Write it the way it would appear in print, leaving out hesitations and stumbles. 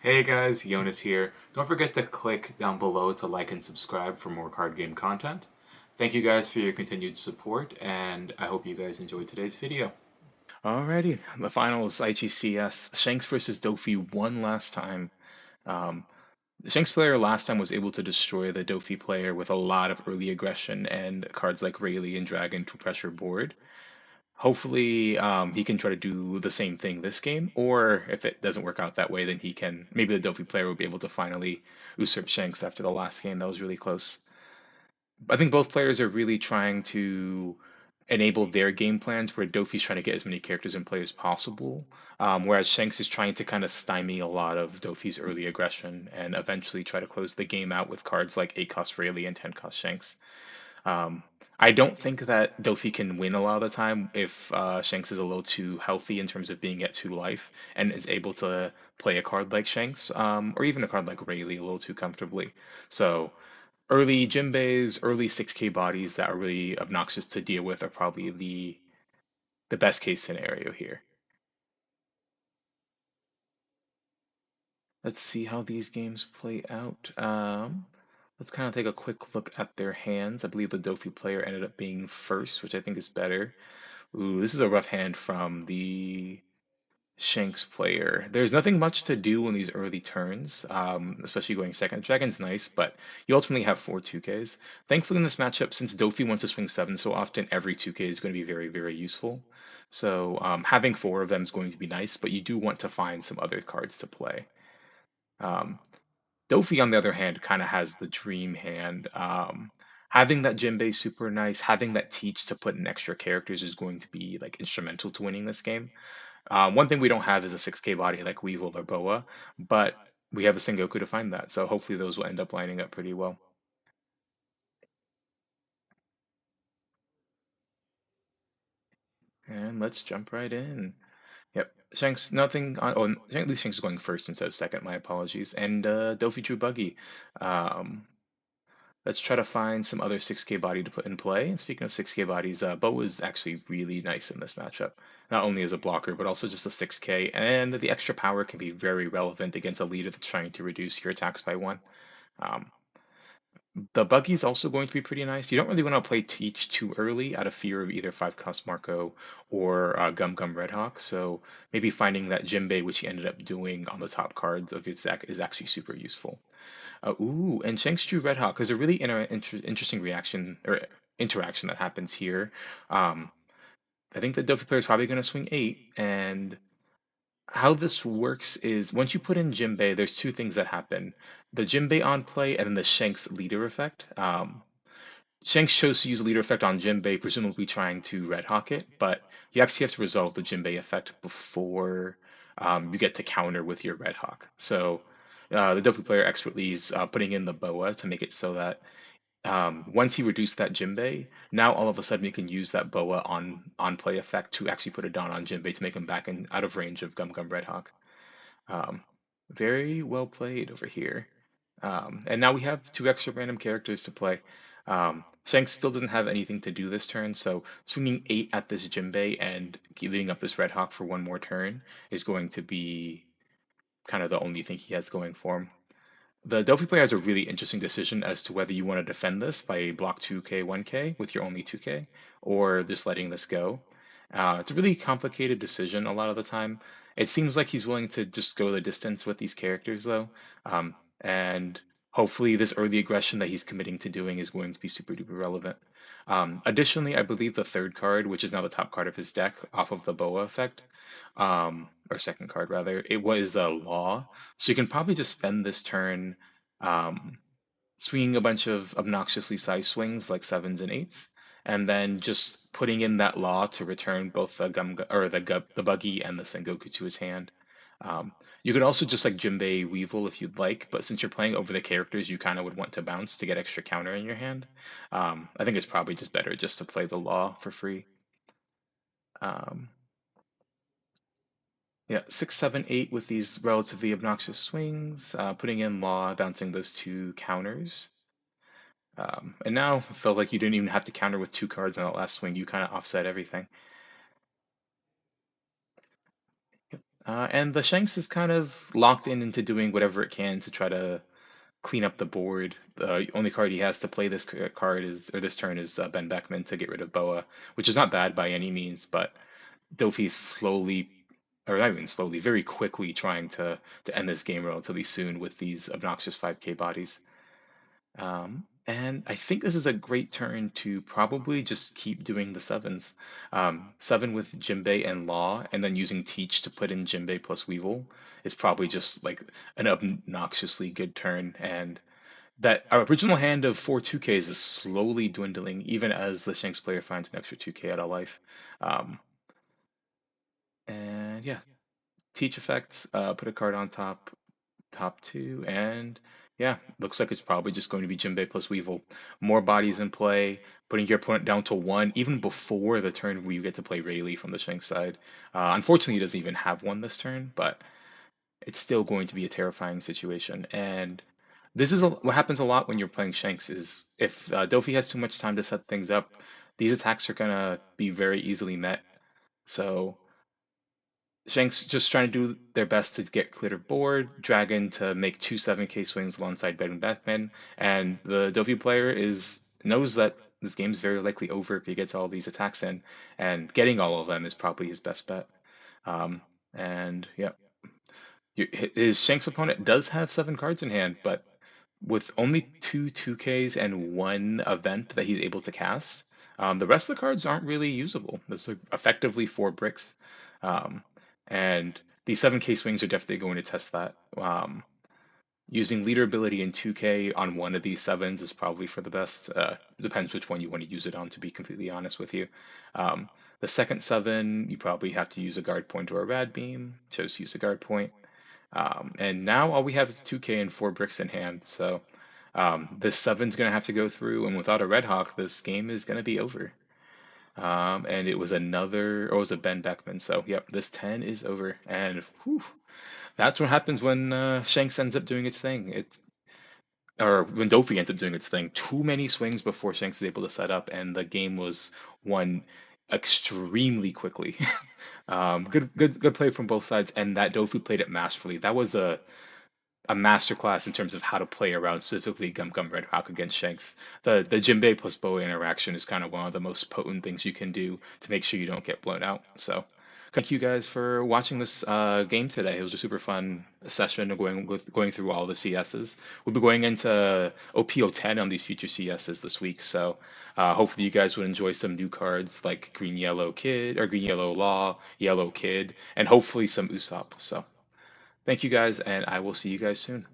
Hey guys, Yonas here. Don't forget to click down below to like and subscribe for more card game content. Thank you guys for your continued support, and I hope you guys enjoyed today's video. Alrighty, the finals, Aichi CS. Shanks versus Dofi one last time. Um, the Shanks player last time was able to destroy the Dofi player with a lot of early aggression and cards like Rayleigh and Dragon to pressure board. Hopefully, he can try to do the same thing this game, or if it doesn't work out that way, then he can. Maybe the Dofi player will be able to finally usurp Shanks after the last game. That was really close. I think both players are really trying to enable their game plans where Dofi's trying to get as many characters in play as possible, whereas Shanks is trying to kind of stymie a lot of Dofi's early aggression and eventually try to close the game out with cards like 8 cost Rayleigh and 10 cost Shanks. Um, I don't think that Dofi can win a lot of the time if Shanks is a little too healthy in terms of being at 2 life and is able to play a card like Shanks, or even a card like Rayleigh a little too comfortably. So early Jinbeis, early 6K bodies that are really obnoxious to deal with are probably the best case scenario here. Let's see how these games play out. Let's kind of take a quick look at their hands. I believe the Dofi player ended up being first, which I think is better. Ooh, this is a rough hand from the Shanks player. There's nothing much to do in these early turns, especially going second. Dragon's nice, but you ultimately have four 2Ks. Thankfully, in this matchup, since Dofi wants to swing seven so often, every 2K is going to be very, very useful. So having four of them is going to be nice, but you do want to find some other cards to play. Um, Dofi, on the other hand, kind of has the dream hand. Having that Jinbei super nice, having that teach to put in extra characters is going to be like instrumental to winning this game. One thing we don't have is a 6K body like Weevil or Boa, but we have a Sengoku to find that. So hopefully those will end up lining up pretty well. And let's jump right in. Yep. Shanks, nothing on. Oh, at least Shanks is going first instead of second. My apologies. And Dofi True Buggy. Um, let's try to find some other 6K body to put in play. And speaking of 6K bodies, Bo was actually really nice in this matchup. Not only as a blocker, but also just a 6K. And the extra power can be very relevant against a leader that's trying to reduce your attacks by one. Um, the buggy's also going to be pretty nice. You don't really want to play Teach too early out of fear of either 5 cost Marco or Gum Gum Red Hawk. So maybe finding that Jinbei, which he ended up doing on the top cards of his deck, is actually super useful. Ooh, and Shanks Drew Red Hawk is a really interesting reaction or interaction that happens here. Um, I think the Dofi player is probably going to swing 8, and how this works is once you put in Jinbei, there's two things that happen. The Jinbei on play and then the Shanks leader effect. Shanks chose to use leader effect on Jinbei, presumably trying to Red Hawk it, but you actually have to resolve the Jinbei effect before you get to counter with your Red Hawk. So the Dofu player expertly is putting in the Boa to make it so that once he reduced that Jinbei, now all of a sudden you can use that Boa on play effect to actually put a Dawn on Jinbei to make him back in out of range of Gum Gum Red Hawk. Um, very well played over here. And now we have two extra random characters to play. Shanks still doesn't have anything to do this turn, so swinging 8 at this Jinbei and leading up this Red Hawk for one more turn is going to be kind of the only thing he has going for him. The Delphi player has a really interesting decision as to whether you want to defend this by block 2K, 1K with your only 2K, or just letting this go. It's a really complicated decision a lot of the time. It seems like he's willing to just go the distance with these characters, though. And hopefully, this early aggression that he's committing to doing is going to be super duper relevant. Additionally, I believe the third card, which is now the top card of his deck off of the Boa effect, or second card rather, it was a law. So you can probably just spend this turn um, swinging a bunch of obnoxiously sized swings like sevens and eights, and then just putting in that law to return both the the buggy and the Sengoku to his hand. You could also just like Jinbei Weevil if you'd like, but since you're playing over the characters, you kind of would want to bounce to get extra counter in your hand. I think it's probably just better just to play the law for free. Um, yeah, six, seven, eight with these relatively obnoxious swings, putting in law, bouncing those two counters. And now it felt like you didn't even have to counter with two cards on that last swing. You kind of offset everything. And the Shanks is kind of locked in into doing whatever it can to try to clean up the board. The only card he has to play this card is, or this turn is Ben Beckman to get rid of Boa, which is not bad by any means, but Dofi's slowly, or not even slowly, very quickly trying to end this game relatively soon with these obnoxious 5K bodies. And I think this is a great turn to probably just keep doing the sevens. Seven with Jinbei and Law, and then using Teach to put in Jinbei plus Weevil is probably just like an obnoxiously good turn. And that our original hand of four 2Ks is slowly dwindling, even as the Shanks player finds an extra 2K out of life. Um, and yeah, Teach effects, put a card on top two, and yeah, looks like it's probably just going to be Jinbei plus Weevil. More bodies in play, putting your opponent down to one, even before the turn where you get to play Rayleigh from the Shanks side. Unfortunately, he doesn't even have one this turn, but it's still going to be a terrifying situation. And this is what happens a lot when you're playing Shanks is if Dofi has too much time to set things up, these attacks are gonna be very easily met. So Shanks just trying to do their best to get clear of board, Dragon to make two 7K swings alongside Ben and Batman, and the Dovey player is knows that this game's very likely over if he gets all these attacks in, and getting all of them is probably his best bet. Um, and yeah, his Shanks opponent does have seven cards in hand, but with only two 2Ks and one event that he's able to cast, the rest of the cards aren't really usable. There's like effectively four bricks. Um, and these 7K swings are definitely going to test that. Using leader ability in 2K on one of these sevens is probably for the best. Depends which one you want to use it on, to be completely honest with you. Um, the second seven, you probably have to use a guard point or a rad beam. Chose to use a guard point. And now all we have is 2K and four bricks in hand. So this seven's going to have to go through, and without a Red Hawk, this game is going to be over. And it was another, or it was a Ben Beckman. So, yep, this 10 is over. And whew, that's what happens when Shanks ends up doing its thing. Or when Dofi ends up doing its thing. Too many swings before Shanks is able to set up, and the game was won extremely quickly. Good play from both sides, and that Dofi played it masterfully. That was a masterclass in terms of how to play around specifically Gum Gum Red Hawk against Shanks. The Jinbei plus Boa interaction is kind of one of the most potent things you can do to make sure you don't get blown out. So thank you guys for watching this game today. It was a super fun session of going through all the CSs. We'll be going into OP10 on these future CSs this week. So hopefully you guys would enjoy some new cards like Green Yellow Kid or Green Yellow Law, Yellow Kid, and hopefully some Usopp. So thank you guys, and I will see you guys soon.